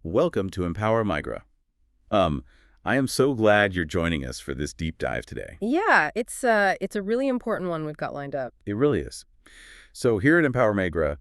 Welcome to EmpowerMigra. Um, I am so glad you're joining us for this deep dive today. Yeah, it's a really important one we've got lined up. It really is. So here at EmpowerMigra,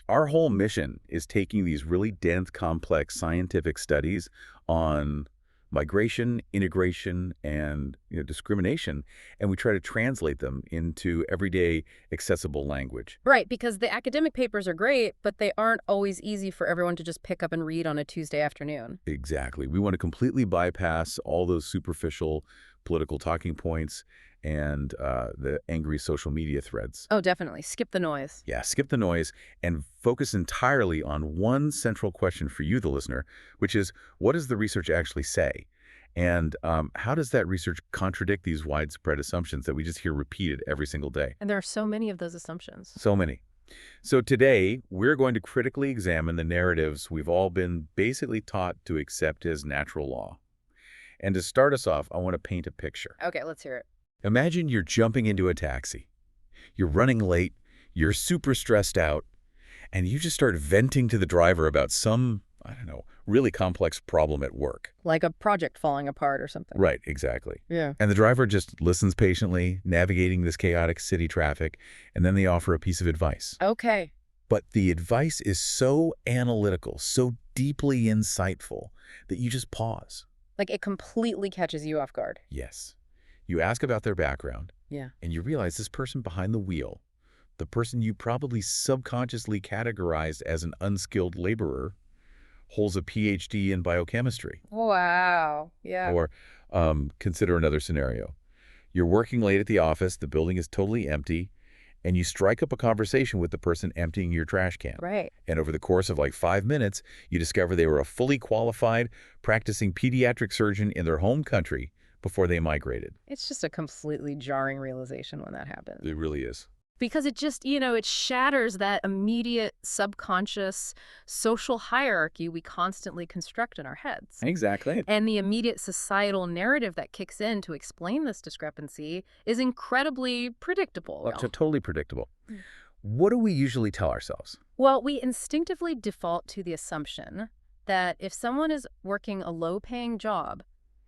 our whole mission is taking these really dense, complex scientific studies on migration, integration, and discrimination, and we try to translate them into everyday, accessible language. Right, because the academic papers are great, but they aren't always easy for everyone to just pick up and read on a Tuesday afternoon. Exactly. We want to completely bypass all those superficial political talking points and the angry social media threads. Oh, definitely. Skip the noise. Yeah, skip the noise and focus entirely on one central question for you, the listener, which is, what does the research actually say? And how does that research contradict these widespread assumptions that we just hear repeated every single day? And there are so many of those assumptions. So many. So today, we're going to critically examine the narratives we've all been basically taught to accept as natural law. And to start us off, I want to paint a picture. Okay, let's hear it. Imagine you're jumping into a taxi. You're running late, you're super stressed out, and you just start venting to the driver about some, I don't know, really complex problem at work. Like a project falling apart or something. Right, exactly. Yeah. And the driver just listens patiently, navigating this chaotic city traffic, and then they offer a piece of advice. Okay. But the advice is so analytical, so deeply insightful, that you just pause. Like it completely catches you off guard. Yes. You ask about their background, Yeah. and you realize this person behind the wheel, the person you probably subconsciously categorized as an unskilled laborer, holds a PhD in biochemistry. Wow. Yeah. Or consider another scenario. You're working late at the office, the building is totally empty, and you strike up a conversation with the person emptying your trash can. Right. And over the course of like 5 minutes, you discover they were a fully qualified, practicing pediatric surgeon in their home country before they migrated. It's just a completely jarring realization when that happens. It really is. Because it just, it shatters that immediate subconscious social hierarchy we constantly construct in our heads. Exactly. And the immediate societal narrative that kicks in to explain this discrepancy is incredibly predictable. Well, totally predictable. What do we usually tell ourselves? Well, we instinctively default to the assumption that if someone is working a low-paying job,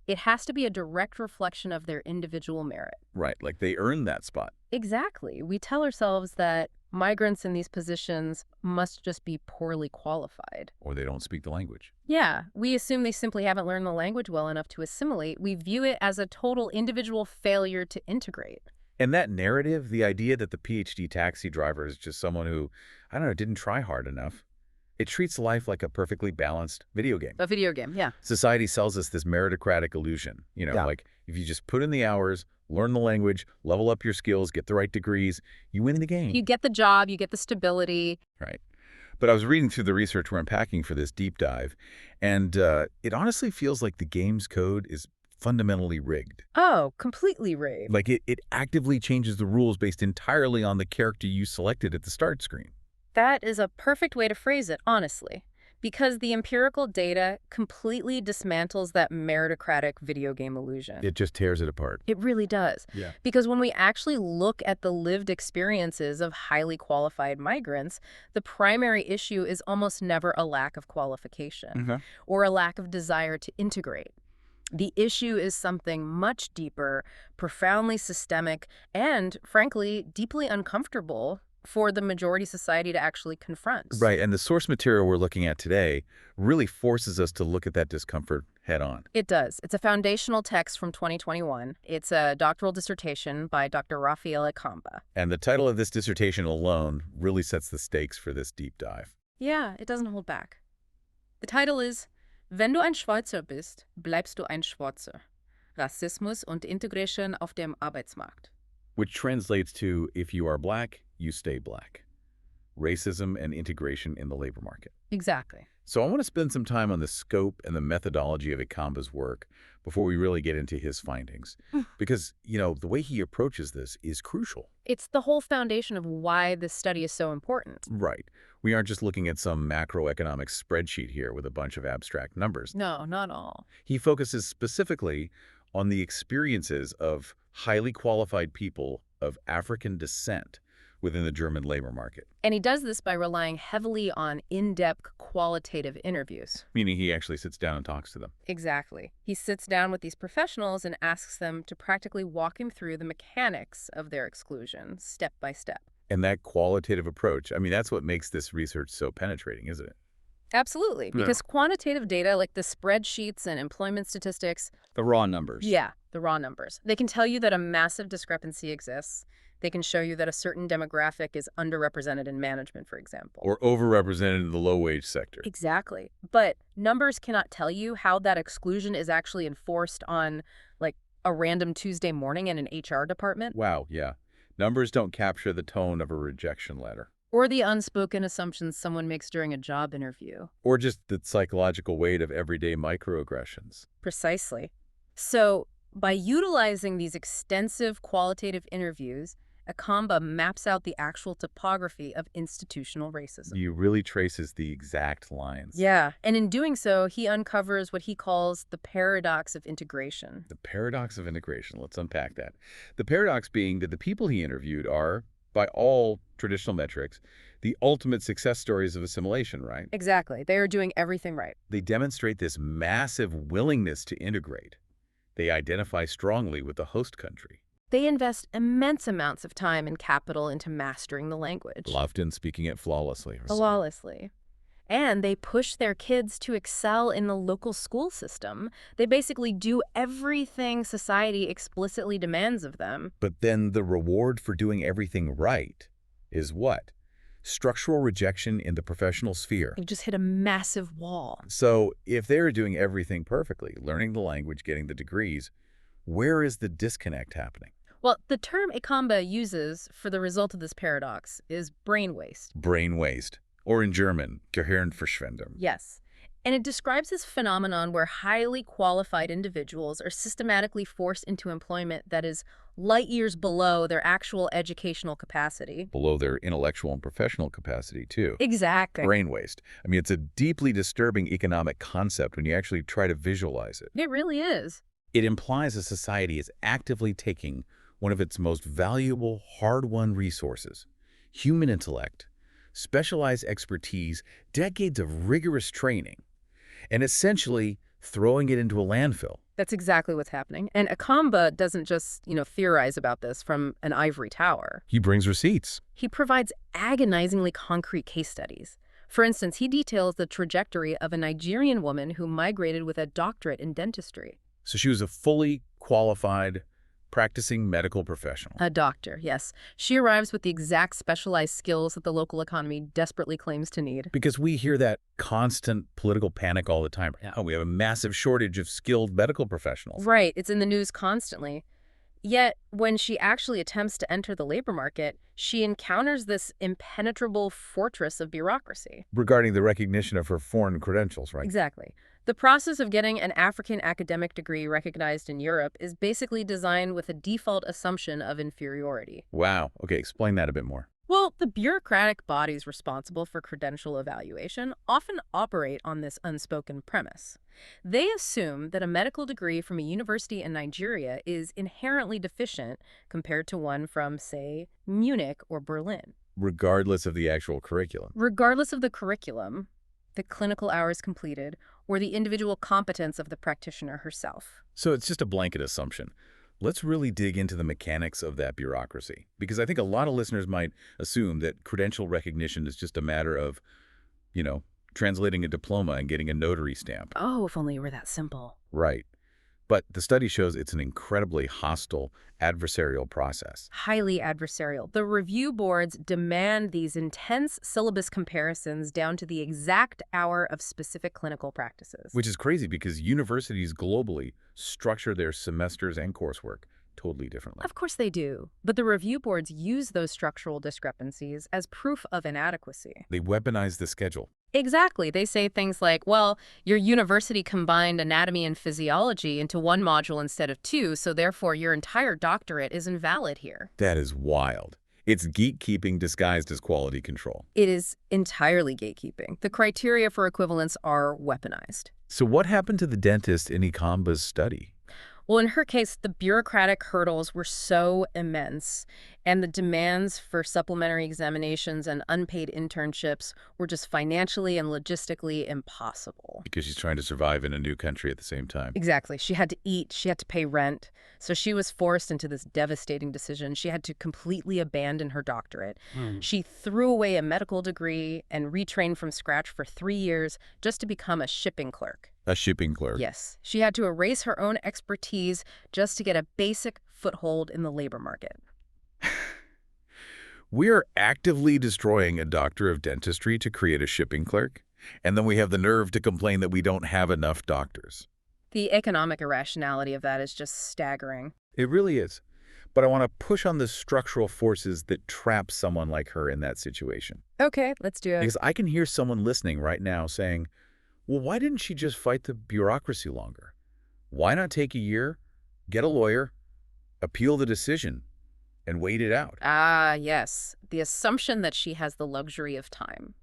it has to be a direct reflection of their individual merit. Right, like they earned that spot. Exactly. We tell ourselves that migrants in these positions must just be poorly qualified. Or they don't speak the language. Yeah, we assume they simply haven't learned the language well enough to assimilate. We view it as a total individual failure to integrate. And that narrative, the idea that the PhD taxi driver is just someone who, I don't know, didn't try hard enough, it treats life like a perfectly balanced video game. A video game, yeah. Society sells us this meritocratic illusion. Like if you just put in the hours, learn the language, level up your skills, get the right degrees, you win the game. You get the job, you get the stability. Right. But I was reading through the research we're unpacking for this deep dive, and it honestly feels like the game's code is fundamentally rigged. Oh, completely rigged. Like it actively changes the rules based entirely on the character you selected at the start screen. That is a perfect way to phrase it, honestly, because the empirical data completely dismantles that meritocratic video game illusion. It just tears it apart. It really does. Yeah. Because when we actually look at the lived experiences of highly qualified migrants, the primary issue is almost never a lack of qualification or a lack of desire to integrate. The issue is something much deeper, profoundly systemic, and, frankly, deeply uncomfortable for the majority society to actually confront. Right, and the source material we're looking at today really forces us to look at that discomfort head on. It does. It's a foundational text from 2021. It's a doctoral dissertation by Dr. Raphael Ekamba. And the title of this dissertation alone really sets the stakes for this deep dive. Yeah, it doesn't hold back. The title is Wenn du ein Schwarzer bist, bleibst du ein Schwarzer. Rassismus und Integration auf dem Arbeitsmarkt. Which translates to, if you are black, you stay black. Racism and integration in the labor market. Exactly. So I want to spend some time on the scope and the methodology of Ekamba's work before we really get into his findings. Because, the way he approaches this is crucial. It's the whole foundation of why this study is so important. Right. We aren't just looking at some macroeconomic spreadsheet here with a bunch of abstract numbers. No, not all. He focuses specifically on the experiences of highly qualified people of African descent within the German labor market. And he does this by relying heavily on in-depth qualitative interviews. Meaning he actually sits down and talks to them. Exactly. He sits down with these professionals and asks them to practically walk him through the mechanics of their exclusion, step by step. And that qualitative approach, I mean, that's what makes this research so penetrating, isn't it? Absolutely, because quantitative data like the spreadsheets and employment statistics— the raw numbers. Yeah, the raw numbers. They can tell you that a massive discrepancy exists. They can show you that a certain demographic is underrepresented in management, for example. Or overrepresented in the low-wage sector. Exactly. But numbers cannot tell you how that exclusion is actually enforced on, like, a random Tuesday morning in an HR department. Wow, yeah. Numbers don't capture the tone of a rejection letter. Or the unspoken assumptions someone makes during a job interview. Or just the psychological weight of everyday microaggressions. Precisely. So, by utilizing these extensive qualitative interviews, Ekamba maps out the actual topography of institutional racism. He really traces the exact lines. Yeah, and in doing so, he uncovers what he calls the paradox of integration. The paradox of integration. Let's unpack that. The paradox being that the people he interviewed are, by all traditional metrics, the ultimate success stories of assimilation, right? Exactly. They are doing everything right. They demonstrate this massive willingness to integrate. They identify strongly with the host country. They invest immense amounts of time and capital into mastering the language. Often speaking it flawlessly. Flawlessly. And they push their kids to excel in the local school system. They basically do everything society explicitly demands of them. But then the reward for doing everything right is what? Structural rejection in the professional sphere. They just hit a massive wall. So if they're doing everything perfectly, learning the language, getting the degrees, where is the disconnect happening? Well, the term Ekamba uses for the result of this paradox is brain waste. Brain waste. Or in German, Gehirnverschwendung. Yes. And it describes this phenomenon where highly qualified individuals are systematically forced into employment that is light years below their actual educational capacity. Below their intellectual and professional capacity, too. Exactly. Brain waste. I mean, it's a deeply disturbing economic concept when you actually try to visualize it. It really is. It implies a society is actively taking one of its most valuable, hard-won resources, human intellect, specialized expertise, decades of rigorous training, and essentially throwing it into a landfill. That's exactly what's happening. And Ekamba doesn't just, theorize about this from an ivory tower. He brings receipts. He provides agonizingly concrete case studies. For instance, he details the trajectory of a Nigerian woman who migrated with a doctorate in dentistry. So she was a fully qualified, practicing medical professional. A doctor, yes. She arrives with the exact specialized skills that the local economy desperately claims to need. Because we hear that constant political panic all the time. Oh, we have a massive shortage of skilled medical professionals. Right. It's in the news constantly. Yet, when she actually attempts to enter the labor market, she encounters this impenetrable fortress of bureaucracy. Regarding the recognition of her foreign credentials, right? Exactly. The process of getting an African academic degree recognized in Europe is basically designed with a default assumption of inferiority. Wow. Okay, explain that a bit more. Well, the bureaucratic bodies responsible for credential evaluation often operate on this unspoken premise. They assume that a medical degree from a university in Nigeria is inherently deficient compared to one from, say, Munich or Berlin. Regardless of the actual curriculum. Regardless of the curriculum, the clinical hours completed, or the individual competence of the practitioner herself. So it's just a blanket assumption. Let's really dig into the mechanics of that bureaucracy, because I think a lot of listeners might assume that credential recognition is just a matter of, translating a diploma and getting a notary stamp. Oh, if only it were that simple. Right. But the study shows it's an incredibly hostile, adversarial process. Highly adversarial. The review boards demand these intense syllabus comparisons down to the exact hour of specific clinical practices. Which is crazy because universities globally structure their semesters and coursework totally differently. Of course they do. But the review boards use those structural discrepancies as proof of inadequacy. They weaponize the schedule. Exactly. They say things like, well, your university combined anatomy and physiology into one module instead of two, so therefore your entire doctorate is invalid here. That is wild. It's gatekeeping disguised as quality control. It is entirely gatekeeping. The criteria for equivalence are weaponized. So what happened to the dentist in Ekamba's study? Well, in her case, the bureaucratic hurdles were so immense, and the demands for supplementary examinations and unpaid internships were just financially and logistically impossible. Because she's trying to survive in a new country at the same time. Exactly. She had to eat, she had to pay rent, so she was forced into this devastating decision. She had to completely abandon her doctorate. She threw away a medical degree and retrained from scratch for 3 years just to become a shipping clerk. A shipping clerk. Yes. She had to erase her own expertise just to get a basic foothold in the labor market. We're actively destroying a doctor of dentistry to create a shipping clerk, and then we have the nerve to complain that we don't have enough doctors. The economic irrationality of that is just staggering. It really is. But I want to push on the structural forces that trap someone like her in that situation. Okay, let's do it. Because I can hear someone listening right now saying, well, why didn't she just fight the bureaucracy longer? Why not take a year, get a lawyer, appeal the decision, and wait it out? Ah, yes. The assumption that she has the luxury of time.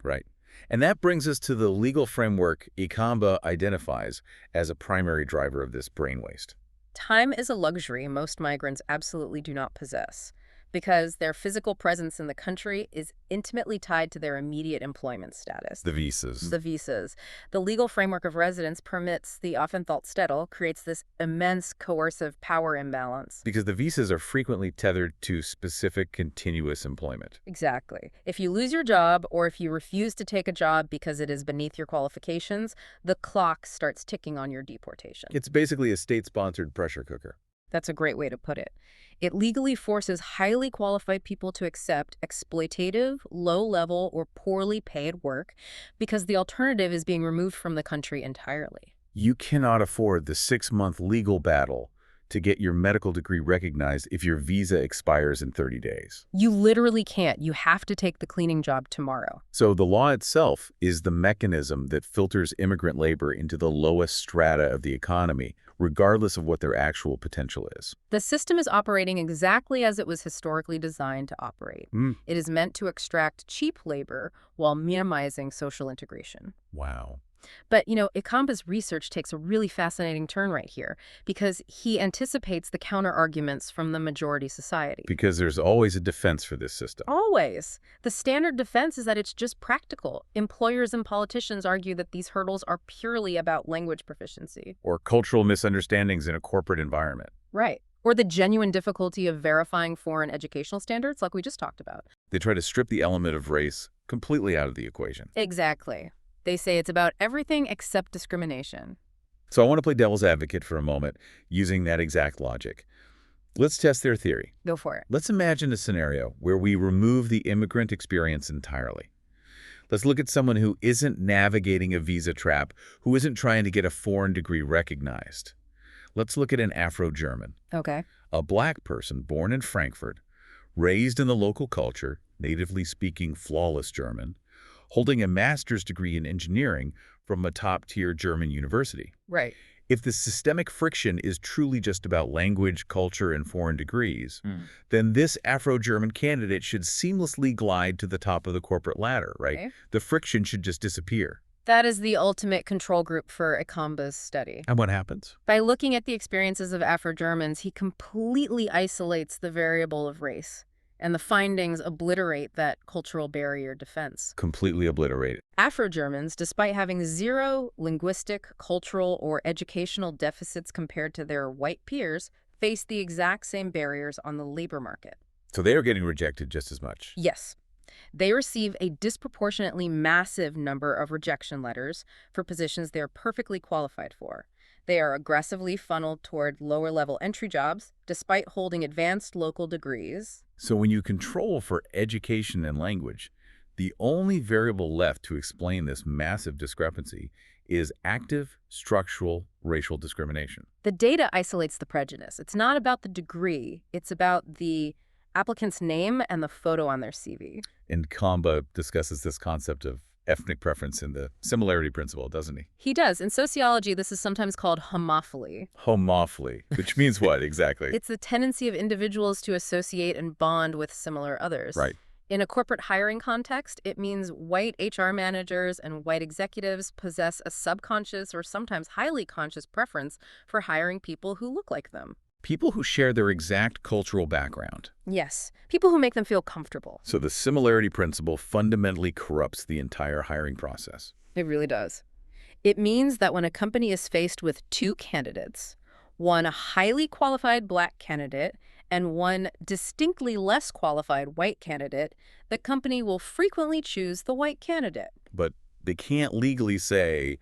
Right. And that brings us to the legal framework Ekamba identifies as a primary driver of this brain waste. Time is a luxury most migrants absolutely do not possess, because their physical presence in the country is intimately tied to their immediate employment status. The visas. The visas. The legal framework of residence permits the Aufenthaltstitel, creates this immense coercive power imbalance. Because the visas are frequently tethered to specific continuous employment. Exactly. If you lose your job or if you refuse to take a job because it is beneath your qualifications, the clock starts ticking on your deportation. It's basically a state-sponsored pressure cooker. That's a great way to put it. It legally forces highly qualified people to accept exploitative, low-level, or poorly paid work because the alternative is being removed from the country entirely. You cannot afford the 6-month legal battle to get your medical degree recognized if your visa expires in 30 days. You literally can't. You have to take the cleaning job tomorrow. So the law itself is the mechanism that filters immigrant labor into the lowest strata of the economy, regardless of what their actual potential is. The system is operating exactly as it was historically designed to operate. It is meant to extract cheap labor while minimizing social integration. Wow. But, Ekamba's research takes a really fascinating turn right here because he anticipates the counter-arguments from the majority society. Because there's always a defense for this system. Always. The standard defense is that it's just practical. Employers and politicians argue that these hurdles are purely about language proficiency. Or cultural misunderstandings in a corporate environment. Right. Or the genuine difficulty of verifying foreign educational standards like we just talked about. They try to strip the element of race completely out of the equation. Exactly. They say it's about everything except discrimination. So I want to play devil's advocate for a moment using that exact logic. Let's test their theory. Go for it. Let's imagine a scenario where we remove the immigrant experience entirely. Let's look at someone who isn't navigating a visa trap, who isn't trying to get a foreign degree recognized. Let's look at an Afro-German. Okay. A black person born in Frankfurt, raised in the local culture, natively speaking flawless German, holding a master's degree in engineering from a top-tier German university. Right. If the systemic friction is truly just about language, culture, and foreign degrees, then this Afro-German candidate should seamlessly glide to the top of the corporate ladder, right? Okay. The friction should just disappear. That is the ultimate control group for Ekamba's study. And what happens? By looking at the experiences of Afro-Germans, he completely isolates the variable of race. And the findings obliterate that cultural barrier defense. Completely obliterated. Afro-Germans, despite having zero linguistic, cultural, or educational deficits compared to their white peers, face the exact same barriers on the labor market. So they are getting rejected just as much. Yes. They receive a disproportionately massive number of rejection letters for positions they are perfectly qualified for. They are aggressively funneled toward lower-level entry jobs, despite holding advanced local degrees. So when you control for education and language, the only variable left to explain this massive discrepancy is active, structural, racial discrimination. The data isolates the prejudice. It's not about the degree. It's about the applicant's name and the photo on their CV. And Ekamba discusses this concept of ethnic preference in the similarity principle, doesn't he? He does. In sociology, this is sometimes called homophily. Homophily, which means what exactly? It's the tendency of individuals to associate and bond with similar others. Right. In a corporate hiring context, it means white HR managers and white executives possess a subconscious or sometimes highly conscious preference for hiring people who look like them. People who share their exact cultural background. Yes, people who make them feel comfortable. So the similarity principle fundamentally corrupts the entire hiring process. It really does. It means that when a company is faced with two candidates, one highly qualified black candidate and one distinctly less qualified white candidate, the company will frequently choose the white candidate. But they can't legally say,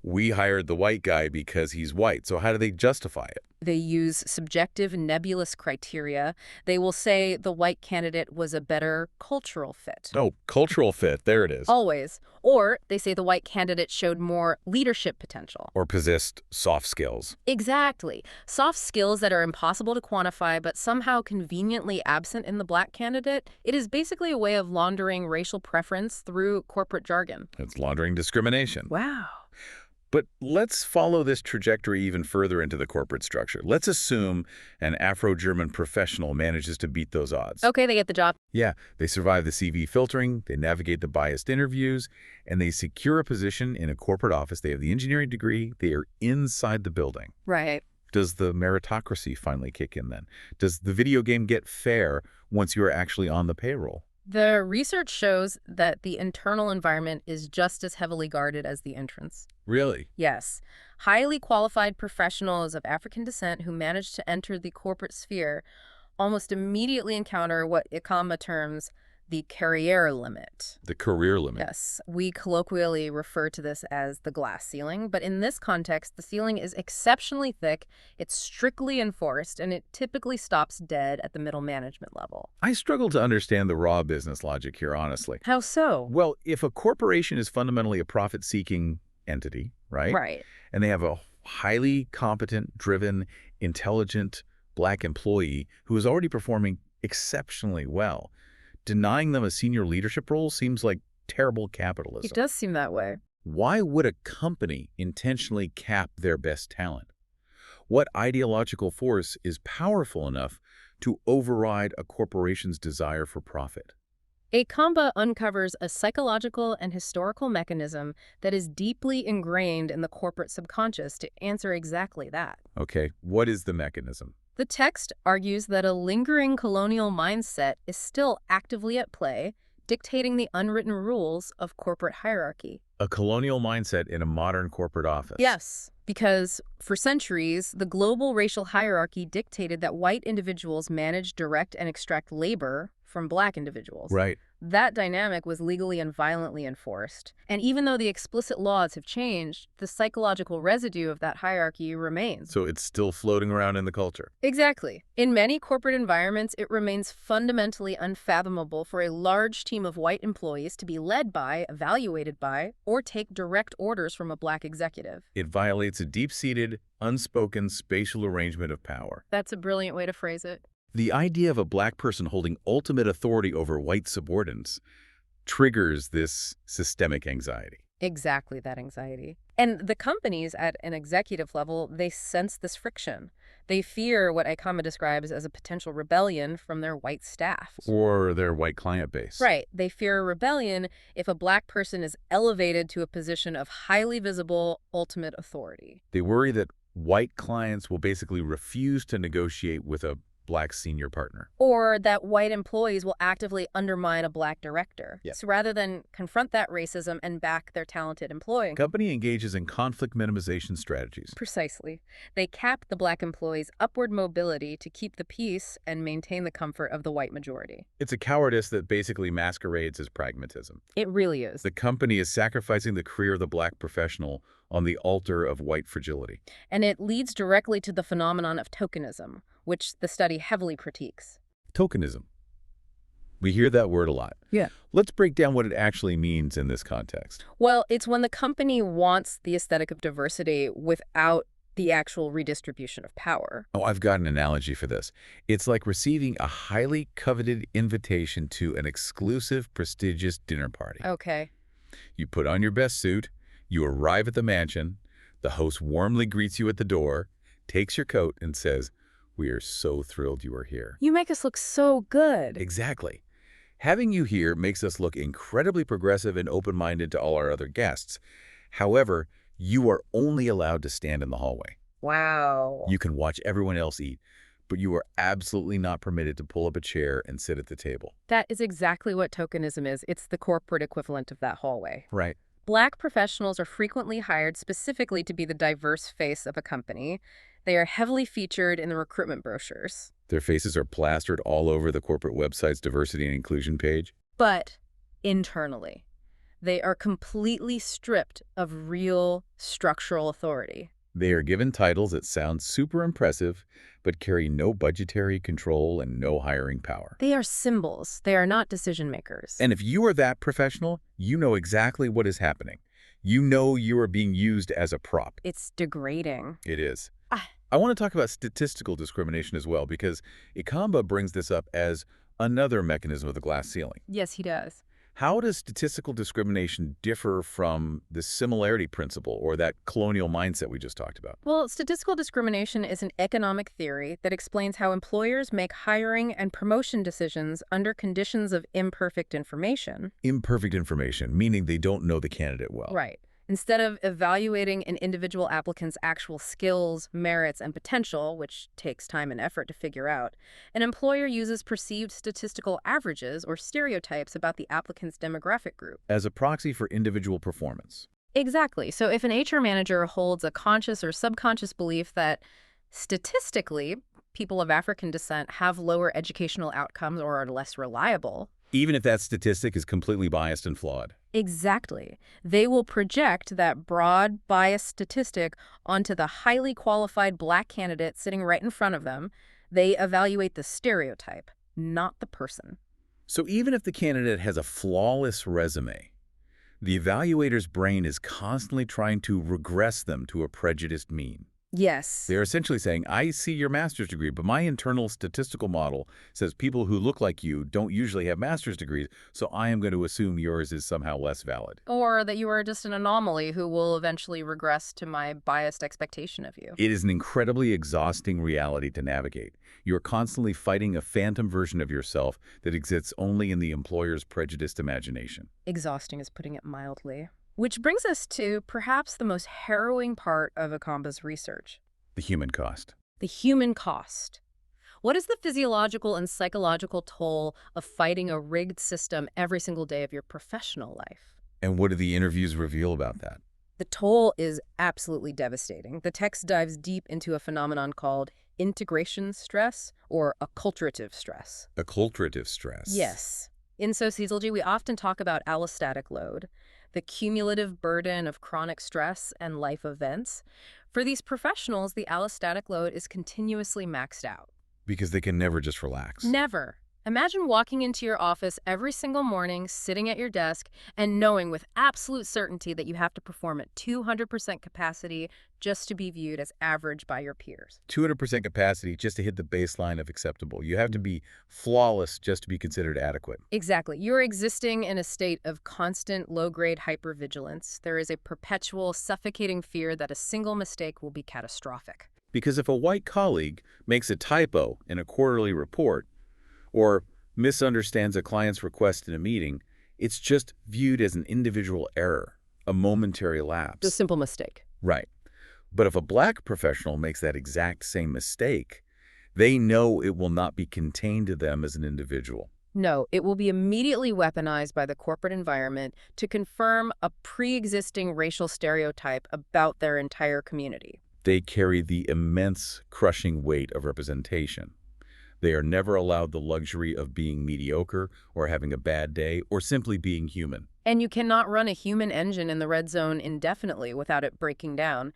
we hired the white guy because he's white. So how do they justify it? They use subjective, nebulous criteria. They will say the white candidate was a better cultural fit. Oh, cultural fit. There it is. Always. Or they say the white candidate showed more leadership potential. Or possessed soft skills. Exactly. Soft skills that are impossible to quantify but somehow conveniently absent in the black candidate. It is basically a way of laundering racial preference through corporate jargon. It's laundering discrimination. Wow. But let's follow this trajectory even further into the corporate structure. Let's assume an Afro-German professional manages to beat those odds. Okay, they get the job. Yeah, they survive the CV filtering, they navigate the biased interviews, and they secure a position in a corporate office. They have the engineering degree. They are inside the building. Right. Does the meritocracy finally kick in then? Does the video game get fair once you are actually on the payroll? The research shows that the internal environment is just as heavily guarded as the entrance. Really? Yes. Highly qualified professionals of African descent who manage to enter the corporate sphere almost immediately encounter what Ekamba terms the career limit. The career limit. Yes. We colloquially refer to this as the glass ceiling, but in this context, the ceiling is exceptionally thick, it's strictly enforced, and it typically stops dead at the middle management level. I struggle to understand the raw business logic here, honestly. How so? Well, if a corporation is fundamentally a profit-seeking entity, right? Right. And they have a highly competent, driven, intelligent black employee who is already performing exceptionally well, denying them a senior leadership role seems like terrible capitalism. It does seem that way. Why would a company intentionally cap their best talent? What ideological force is powerful enough to override a corporation's desire for profit? Ekamba uncovers a psychological and historical mechanism that is deeply ingrained in the corporate subconscious to answer exactly that. Okay, what is the mechanism? The text argues that a lingering colonial mindset is still actively at play, dictating the unwritten rules of corporate hierarchy. A colonial mindset in a modern corporate office. Yes, because for centuries, the global racial hierarchy dictated that white individuals manage, direct, and extract labor from black individuals. Right. That dynamic was legally and violently enforced. And even though the explicit laws have changed, the psychological residue of that hierarchy remains. So it's still floating around in the culture. Exactly. In many corporate environments, it remains fundamentally unfathomable for a large team of white employees to be led by, evaluated by, or take direct orders from a black executive. It violates a deep-seated, unspoken spatial arrangement of power. That's a brilliant way to phrase it. The idea of a black person holding ultimate authority over white subordinates triggers this systemic anxiety. Exactly that anxiety. And the companies at an executive level, they sense this friction. They fear what Ekamba describes as a potential rebellion from their white staff. Or their white client base. Right. They fear a rebellion if a black person is elevated to a position of highly visible ultimate authority. They worry that white clients will basically refuse to negotiate with a black senior partner. Or that white employees will actively undermine a black director. Yeah. So rather than confront that racism and back their talented employee. Company engages in conflict minimization strategies. Precisely. They cap the black employees' upward mobility to keep the peace and maintain the comfort of the white majority. It's a cowardice that basically masquerades as pragmatism. It really is. The company is sacrificing the career of the black professional on the altar of white fragility. And it leads directly to the phenomenon of tokenism, which the study heavily critiques. Tokenism. We hear that word a lot. Yeah. Let's break down what it actually means in this context. Well, it's when the company wants the aesthetic of diversity without the actual redistribution of power. Oh, I've got an analogy for this. It's like receiving a highly coveted invitation to an exclusive, prestigious dinner party. Okay. You put on your best suit, you arrive at the mansion, the host warmly greets you at the door, takes your coat, and says, "We are so thrilled you are here." You make us look so good. Exactly. Having you here makes us look incredibly progressive and open-minded to all our other guests. However, you are only allowed to stand in the hallway. Wow. You can watch everyone else eat, but you are absolutely not permitted to pull up a chair and sit at the table. That is exactly what tokenism is. It's the corporate equivalent of that hallway. Right. Black professionals are frequently hired specifically to be the diverse face of a company. They are heavily featured in the recruitment brochures. Their faces are plastered all over the corporate website's diversity and inclusion page. But internally, they are completely stripped of real structural authority. They are given titles that sound super impressive, but carry no budgetary control and no hiring power. They are symbols. They are not decision makers. And if you are that professional, you know exactly what is happening. You know you are being used as a prop. It's degrading. It is. I want to talk about statistical discrimination as well, because Ekamba brings this up as another mechanism of the glass ceiling. Yes, he does. How does statistical discrimination differ from the similarity principle or that colonial mindset we just talked about? Well, statistical discrimination is an economic theory that explains how employers make hiring and promotion decisions under conditions of imperfect information. Imperfect information, meaning they don't know the candidate well. Right. Instead of evaluating an individual applicant's actual skills, merits, and potential, which takes time and effort to figure out, an employer uses perceived statistical averages or stereotypes about the applicant's demographic group. As a proxy for individual performance. Exactly. So if an HR manager holds a conscious or subconscious belief that statistically people of African descent have lower educational outcomes or are less reliable, Even if that statistic is completely biased and flawed. exactly, they will project that broad, biased statistic onto the highly qualified Black candidate sitting right in front of them. They evaluate the stereotype, not the person. So even if the candidate has a flawless resume, the evaluator's brain is constantly trying to regress them to a prejudiced mean. Yes. They're essentially saying, I see your master's degree, but my internal statistical model says people who look like you don't usually have master's degrees, so I am going to assume yours is somehow less valid. Or that you are just an anomaly who will eventually regress to my biased expectation of you. It is an incredibly exhausting reality to navigate. You're constantly fighting a phantom version of yourself that exists only in the employer's prejudiced imagination. Exhausting is putting it mildly. Which brings us to perhaps the most harrowing part of Ekamba's research. The human cost. The human cost. What is the physiological and psychological toll of fighting a rigged system every single day of your professional life? And what do the interviews reveal about that? The toll is absolutely devastating. The text dives deep into a phenomenon called integration stress or acculturative stress. Acculturative stress. Yes. In sociology, we often talk about allostatic load, the cumulative burden of chronic stress and life events. For these professionals, the allostatic load is continuously maxed out. Because they can never just relax. Never. Imagine walking into your office every single morning, sitting at your desk, and knowing with absolute certainty that you have to perform at 200% capacity just to be viewed as average by your peers. 200% capacity just to hit the baseline of acceptable. You have to be flawless just to be considered adequate. Exactly. You're existing in a state of constant low-grade hypervigilance. There is a perpetual, suffocating fear that a single mistake will be catastrophic. Because if a white colleague makes a typo in a quarterly report, or misunderstands a client's request in a meeting, it's just viewed as an individual error, a momentary lapse. A simple mistake. Right. But if a Black professional makes that exact same mistake, they know it will not be contained to them as an individual. No, it will be immediately weaponized by the corporate environment to confirm a pre-existing racial stereotype about their entire community. They carry the immense, crushing weight of representation. They are never allowed the luxury of being mediocre or having a bad day or simply being human. And you cannot run a human engine in the red zone indefinitely without it breaking down.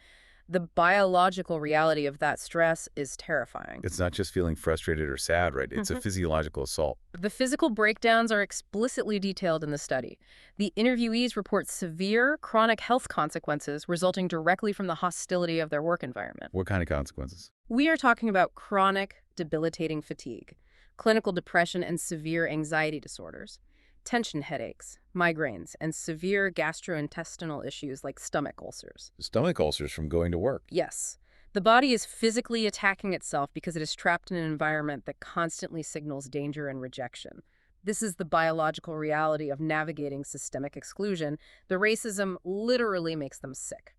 The biological reality of that stress is terrifying. It's not just feeling frustrated or sad, right? It's a physiological assault. The physical breakdowns are explicitly detailed in the study. The interviewees report severe chronic health consequences resulting directly from the hostility of their work environment. What kind of consequences? We are talking about chronic, debilitating fatigue, clinical depression and severe anxiety disorders, tension headaches, migraines, and severe gastrointestinal issues like stomach ulcers. Stomach ulcers from going to work. Yes. The body is physically attacking itself because it is trapped in an environment that constantly signals danger and rejection. This is the biological reality of navigating systemic exclusion. The racism literally makes them sick.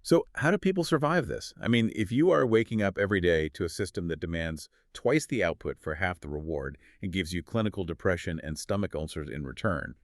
So how do people survive this? I mean, if you are waking up every day to a system that demands twice the output for half the reward and gives you clinical depression and stomach ulcers in return,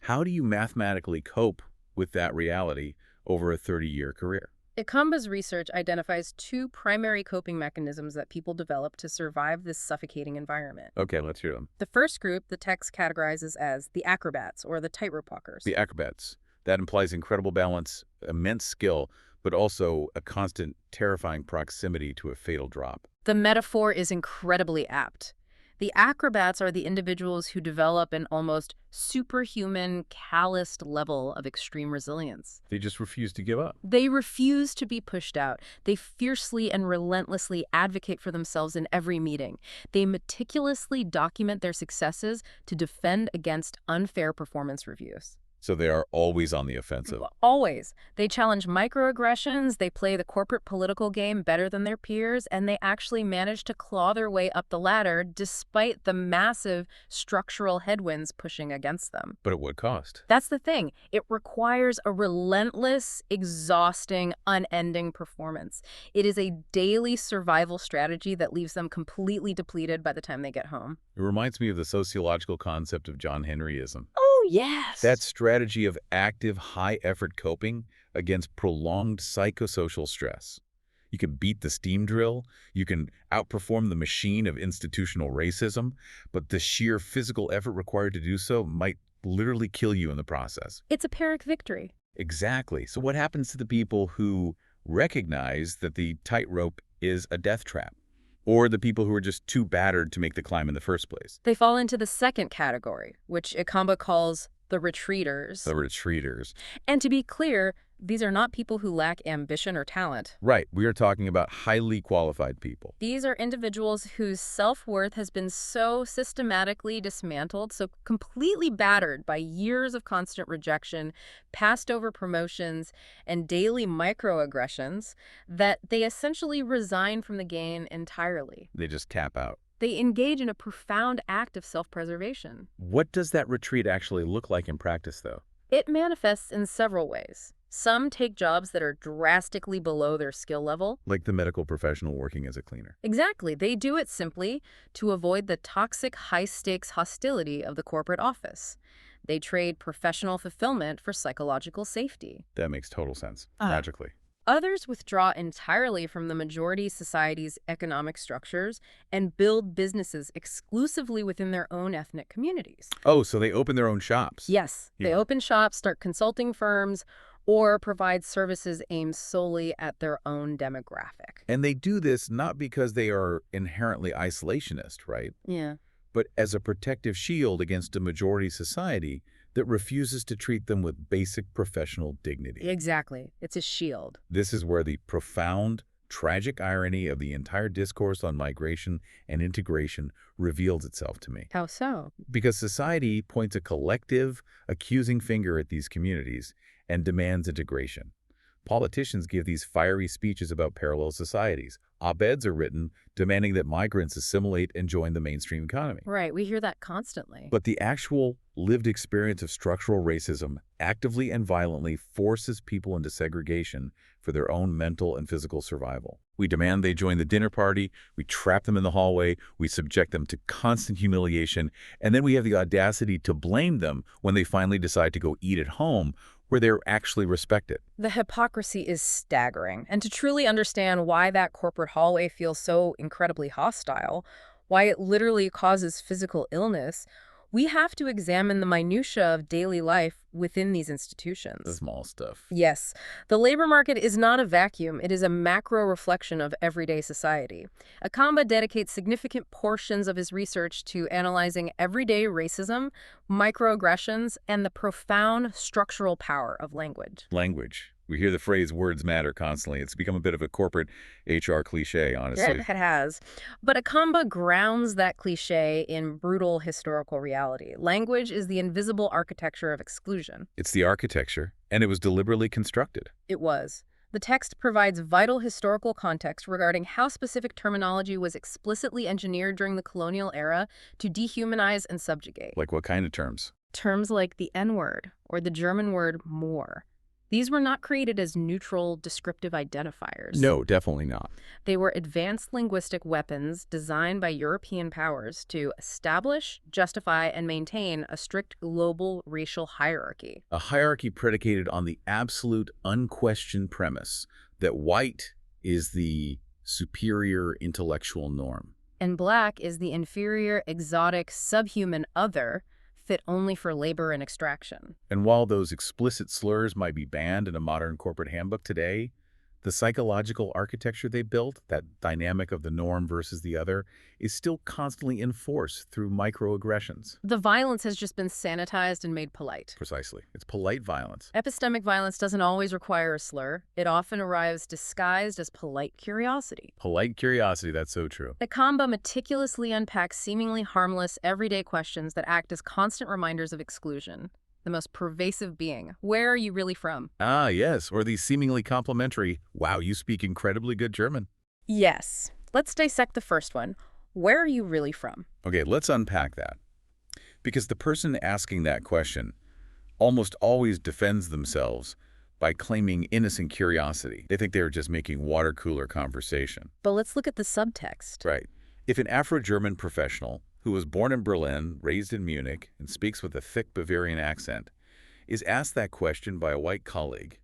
how do you mathematically cope with that reality over a 30-year career? Ekamba's research identifies two primary coping mechanisms that people develop to survive this suffocating environment. Okay, let's hear them. The first group, the text categorizes as the acrobats, or the tightrope walkers. The acrobats. That implies incredible balance, immense skill, but also a constant, terrifying proximity to a fatal drop. The metaphor is incredibly apt. The acrobats are the individuals who develop an almost superhuman, calloused level of extreme resilience. They just refuse to give up. They refuse to be pushed out. They fiercely and relentlessly advocate for themselves in every meeting. They meticulously document their successes to defend against unfair performance reviews. So they are always on the offensive. Always. They challenge microaggressions, they play the corporate political game better than their peers, and they actually manage to claw their way up the ladder despite the massive structural headwinds pushing against them. But at what cost? That's the thing. It requires a relentless, exhausting, unending performance. It is a daily survival strategy that leaves them completely depleted by the time they get home. It reminds me of the sociological concept of John Henryism. Oh, yes. That strategy of active, high-effort coping against prolonged psychosocial stress. You can beat the steam drill, you can outperform the machine of institutional racism, but the sheer physical effort required to do so might literally kill you in the process. It's a Pyrrhic victory. Exactly. So what happens to the people who recognize that the tightrope is a death trap? Or the people who are just too battered to make the climb in the first place? They fall into the second category, which Ekamba calls the retreaters. The retreaters. And to be clear, these are not people who lack ambition or talent. Right. We are talking about highly qualified people. These are individuals whose self-worth has been so systematically dismantled, so completely battered by years of constant rejection, passed over promotions, and daily microaggressions, that they essentially resign from the game entirely. They just tap out. They engage in a profound act of self-preservation. What does that retreat actually look like in practice, though? It manifests in several ways. Some take jobs that are drastically below their skill level. Like the medical professional working as a cleaner. Exactly. They do it simply to avoid the toxic, high-stakes hostility of the corporate office. They trade professional fulfillment for psychological safety. That makes total sense, logically. Others withdraw entirely from the majority society's economic structures and build businesses exclusively within their own ethnic communities. Oh, so they open their own shops. Yes. They open shops, start consulting firms, or provide services aimed solely at their own demographic. And they do this not because they are inherently isolationist, right? Yeah. But as a protective shield against a majority society that refuses to treat them with basic professional dignity. Exactly. It's a shield. This is where the profound, tragic irony of the entire discourse on migration and integration reveals itself to me. How so? Because society points a collective, accusing finger at these communities and demands integration. Politicians give these fiery speeches about parallel societies. Op-eds are written demanding that migrants assimilate and join the mainstream economy. Right, we hear that constantly. But the actual lived experience of structural racism actively and violently forces people into segregation for their own mental and physical survival. We demand they join the dinner party, we trap them in the hallway, we subject them to constant humiliation, and then we have the audacity to blame them when they finally decide to go eat at home where they're actually respected. The hypocrisy is staggering. And to truly understand why that corporate hallway feels so incredibly hostile, why it literally causes physical illness, we have to examine the minutiae of daily life within these institutions. The small stuff. Yes. The labor market is not a vacuum. It is a macro reflection of everyday society. Ekamba dedicates significant portions of his research to analyzing everyday racism, microaggressions, and the profound structural power of language. Language. We hear the phrase words matter constantly. It's become a bit of a corporate HR cliche, honestly. It has. But Ekamba grounds that cliche in brutal historical reality. Language is the invisible architecture of exclusion. It's the architecture, and it was deliberately constructed. It was. The text provides vital historical context regarding how specific terminology was explicitly engineered during the colonial era to dehumanize and subjugate. Like what kind of terms? Terms like the N-word or the German word more. These were not created as neutral, descriptive identifiers. No, definitely not. They were advanced linguistic weapons designed by European powers to establish, justify, and maintain a strict global racial hierarchy. A hierarchy predicated on the absolute, unquestioned premise that white is the superior intellectual norm. And black is the inferior, exotic, subhuman other, fit only for labor and extraction. And while those explicit slurs might be banned in a modern corporate handbook today, the psychological architecture they built, that dynamic of the norm versus the other, is still constantly enforced through microaggressions. The violence has just been sanitized and made polite. Precisely. It's polite violence. Epistemic violence doesn't always require a slur. It often arrives disguised as polite curiosity. Polite curiosity, that's so true. Ekamba meticulously unpacks seemingly harmless, everyday questions that act as constant reminders of exclusion. The most pervasive being, where are you really from? Ah, yes, or the seemingly complimentary, wow, you speak incredibly good German. Yes. Let's dissect the first one. Where are you really from? Okay, let's unpack that. Because the person asking that question almost always defends themselves by claiming innocent curiosity. They think they're just making water cooler conversation. But let's look at the subtext. Right. If an Afro-German professional who was born in Berlin, raised in Munich, and speaks with a thick Bavarian accent, is asked that question by a white colleague,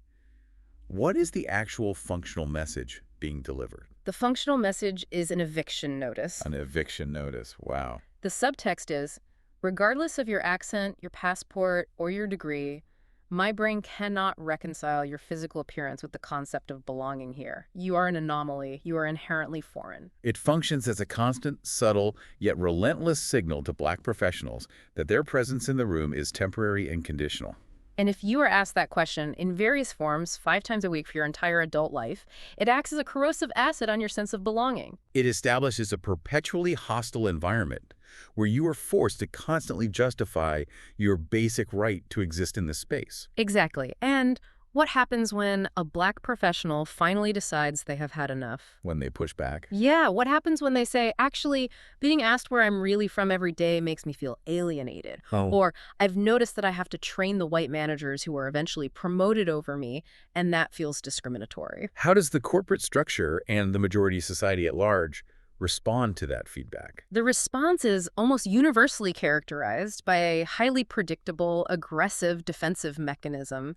what is the actual functional message being delivered? The functional message is an eviction notice. An eviction notice, wow. The subtext is, regardless of your accent, your passport, or your degree, my brain cannot reconcile your physical appearance with the concept of belonging here. You are an anomaly. You are inherently foreign. It functions as a constant, subtle, yet relentless signal to black professionals that their presence in the room is temporary and conditional. And if you are asked that question in various forms 5 times a week for your entire adult life, it acts as a corrosive acid on your sense of belonging. It establishes a perpetually hostile environment where you are forced to constantly justify your basic right to exist in this space. Exactly. And what happens when a black professional finally decides they have had enough? When they push back. Yeah, what happens when they say, actually, being asked where I'm really from every day makes me feel alienated? Oh. Or, I've noticed that I have to train the white managers who are eventually promoted over me, and that feels discriminatory. How does the corporate structure and the majority society at large respond to that feedback? The response is almost universally characterized by a highly predictable, aggressive defensive mechanism.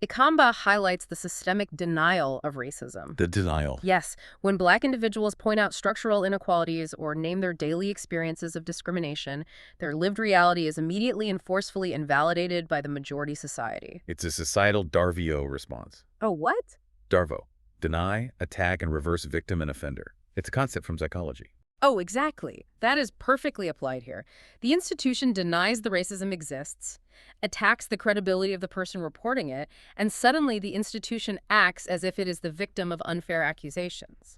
Ekamba highlights the systemic denial of racism. The denial. Yes, when black individuals point out structural inequalities or name their daily experiences of discrimination, their lived reality is immediately and forcefully invalidated by the majority society. It's a societal Darvio response. Oh, what? Darvo. Deny, attack, and reverse victim and offender. It's a concept from psychology. Oh, exactly. That is perfectly applied here. The institution denies the racism exists, attacks the credibility of the person reporting it, and suddenly the institution acts as if it is the victim of unfair accusations.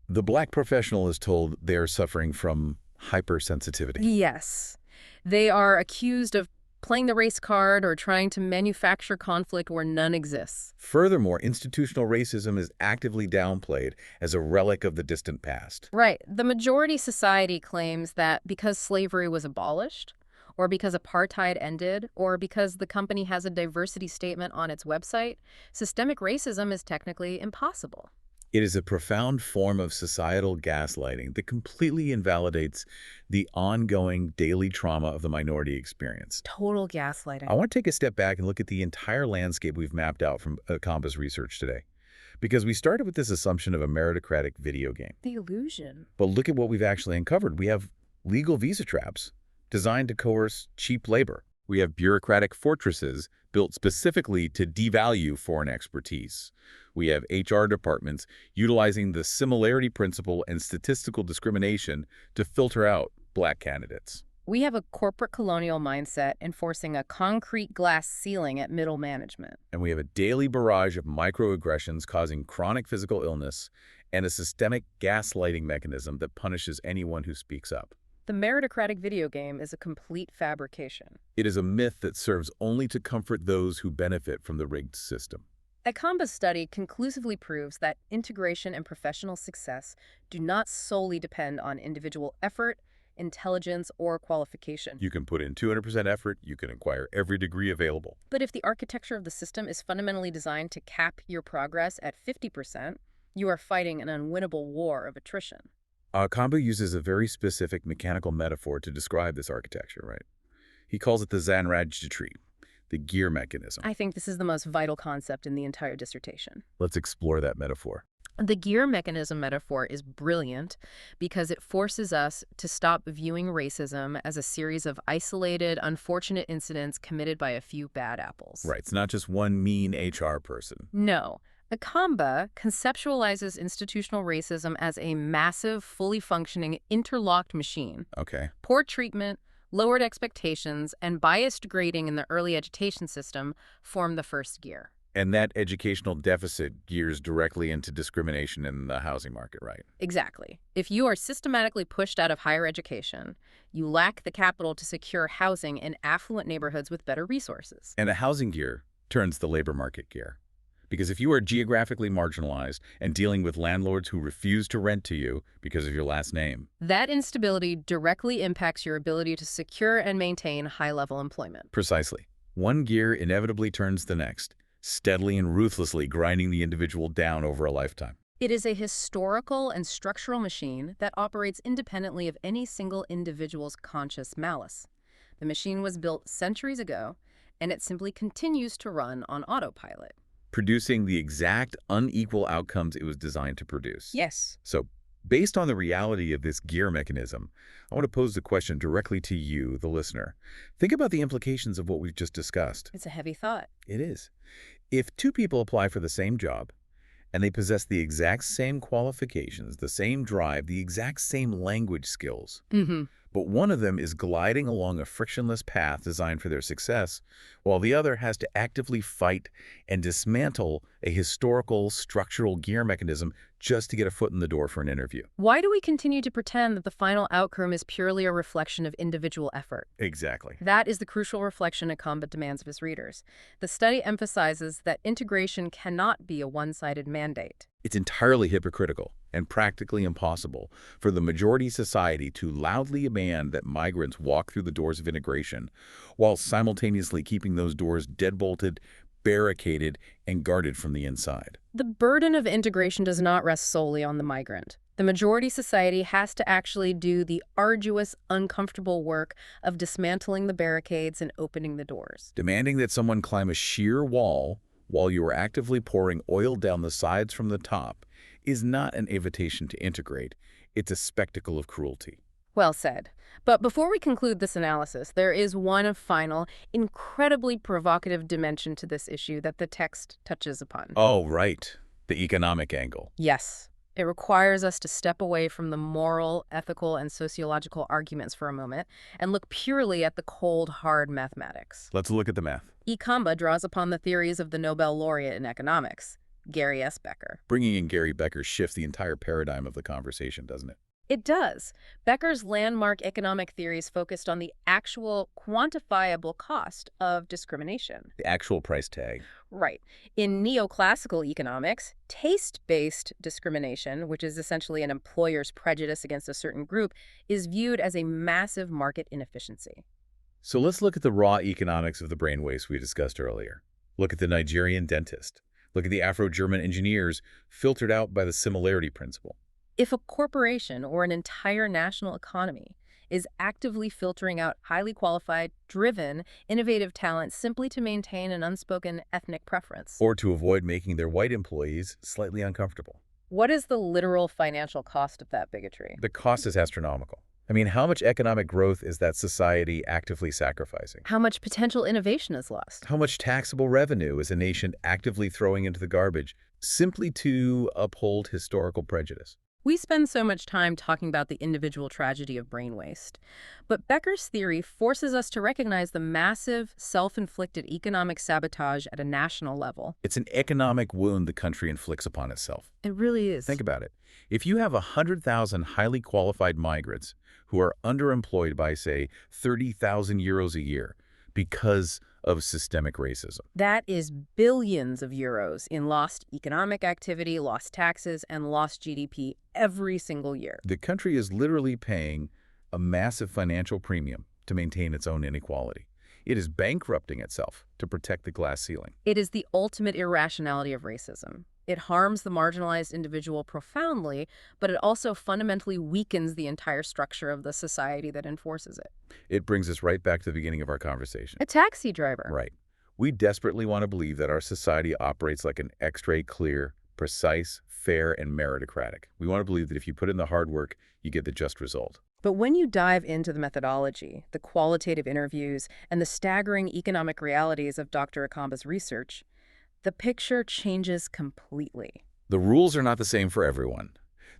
The black professional is told they are suffering from hypersensitivity. Yes. They are accused of playing the race card or trying to manufacture conflict where none exists. Furthermore, institutional racism is actively downplayed as a relic of the distant past. Right. The majority society claims that because slavery was abolished, or because apartheid ended, or because the company has a diversity statement on its website, systemic racism is technically impossible. It is a profound form of societal gaslighting that completely invalidates the ongoing daily trauma of the minority experience. Total gaslighting. I want to take a step back and look at the entire landscape we've mapped out from Ekamba's research today. Because we started with this assumption of a meritocratic video game. The illusion. But look at what we've actually uncovered. We have legal visa traps designed to coerce cheap labor. We have bureaucratic fortresses built specifically to devalue foreign expertise. We have HR departments utilizing the similarity principle and statistical discrimination to filter out black candidates. We have a corporate colonial mindset enforcing a concrete glass ceiling at middle management. And we have a daily barrage of microaggressions causing chronic physical illness and a systemic gaslighting mechanism that punishes anyone who speaks up. The meritocratic video game is a complete fabrication. It is a myth that serves only to comfort those who benefit from the rigged system. Ekamba's study conclusively proves that integration and professional success do not solely depend on individual effort, intelligence, or qualification. You can put in 200% effort, you can acquire every degree available. But if the architecture of the system is fundamentally designed to cap your progress at 50%, you are fighting an unwinnable war of attrition. Ekamba uses a very specific mechanical metaphor to describe this architecture, right? He calls it the Zahnradge tree, the gear mechanism. I think this is the most vital concept in the entire dissertation. Let's explore that metaphor. The gear mechanism metaphor is brilliant because it forces us to stop viewing racism as a series of isolated, unfortunate incidents committed by a few bad apples. Right, it's not just one mean HR person. No. Ekamba conceptualizes institutional racism as a massive, fully functioning, interlocked machine. Okay. Poor treatment, lowered expectations, and biased grading in the early education system form the first gear. And that educational deficit gears directly into discrimination in the housing market, right? Exactly. If you are systematically pushed out of higher education, you lack the capital to secure housing in affluent neighborhoods with better resources. And the housing gear turns the labor market gear. Because if you are geographically marginalized and dealing with landlords who refuse to rent to you because of your last name, that instability directly impacts your ability to secure and maintain high-level employment. precisely, one gear inevitably turns the next, steadily and ruthlessly grinding the individual down over a lifetime. It is a historical and structural machine that operates independently of any single individual's conscious malice. The machine was built centuries ago, and it simply continues to run on autopilot. Producing the exact unequal outcomes it was designed to produce. Yes. So, based on the reality of this gear mechanism, I want to pose the question directly to you, the listener. Think about the implications of what we've just discussed. It's a heavy thought. It is. If two people apply for the same job, and they possess the exact same qualifications, the same drive, the exact same language skills, but one of them is gliding along a frictionless path designed for their success, while the other has to actively fight and dismantle a historical, structural gear mechanism just to get a foot in the door for an interview. Why do we continue to pretend that the final outcome is purely a reflection of individual effort? Exactly. That is the crucial reflection Ekamba demands of his readers. The study emphasizes that integration cannot be a one-sided mandate. It's entirely hypocritical and practically impossible for the majority society to loudly demand that migrants walk through the doors of integration while simultaneously keeping those doors deadbolted, barricaded, and guarded from the inside. The burden of integration does not rest solely on the migrant. The majority society has to actually do the arduous, uncomfortable work of dismantling the barricades and opening the doors. Demanding that someone climb a sheer wall while you are actively pouring oil down the sides from the top is not an invitation to integrate. It's a spectacle of cruelty. Well said. But before we conclude this analysis, there is one final, incredibly provocative dimension to this issue that the text touches upon. Oh, right. The economic angle. Yes. It requires us to step away from the moral, ethical, and sociological arguments for a moment and look purely at the cold, hard mathematics. Let's look at the math. Ekamba draws upon the theories of the Nobel laureate in economics, Gary S. Becker. Bringing in Gary Becker shifts the entire paradigm of the conversation, doesn't it? It does. Becker's landmark economic theories focused on the actual quantifiable cost of discrimination. The actual price tag. Right. In neoclassical economics, taste-based discrimination, which is essentially an employer's prejudice against a certain group, is viewed as a massive market inefficiency. So let's look at the raw economics of the brain waste we discussed earlier. Look at the Nigerian dentist. Look at the Afro-German engineers filtered out by the similarity principle. If a corporation or an entire national economy is actively filtering out highly qualified, driven, innovative talent simply to maintain an unspoken ethnic preference, Or to avoid making their white employees slightly uncomfortable. what is the literal financial cost of that bigotry? The cost is astronomical. I mean, how much economic growth is that society actively sacrificing? How much potential innovation is lost? How much taxable revenue is a nation actively throwing into the garbage simply to uphold historical prejudice? We spend so much time talking about the individual tragedy of brain waste, but Becker's theory forces us to recognize the massive, self-inflicted economic sabotage at a national level. It's an economic wound the country inflicts upon itself. It really is. Think about it. If you have 100,000 highly qualified migrants who are underemployed by, say, 30,000 euros a year because of systemic racism. That is billions of euros in lost economic activity, lost taxes, and lost GDP every single year. The country is literally paying a massive financial premium to maintain its own inequality. It is bankrupting itself to protect the glass ceiling. It is the ultimate irrationality of racism. It harms the marginalized individual profoundly, but it also fundamentally weakens the entire structure of the society that enforces it. It brings us right back to the beginning of our conversation. A taxi driver. Right. We desperately want to believe that our society operates like an X-ray clear, precise, fair, and meritocratic. We want to believe that if you put in the hard work, you get the just result. But when you dive into the methodology, the qualitative interviews, and the staggering economic realities of Dr. Ekamba's research, the picture changes completely. The rules are not the same for everyone.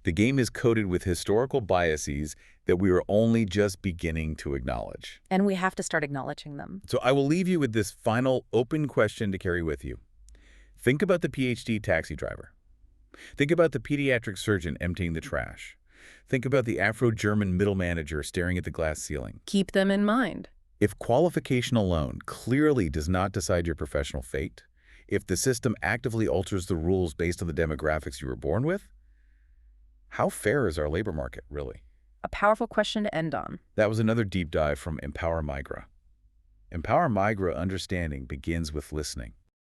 The game is coated with historical biases that we are only just beginning to acknowledge. And we have to start acknowledging them. So I will leave you with this final open question to carry with you. Think about the PhD taxi driver. Think about the pediatric surgeon emptying the trash. Think about the Afro-German middle manager staring at the glass ceiling. Keep them in mind. If qualification alone clearly does not decide your professional fate, if the system actively alters the rules based on the demographics you were born with, how fair is our labor market, really? A powerful question to end on. That was another deep dive from EmpowerMigra. EmpowerMigra understanding begins with listening.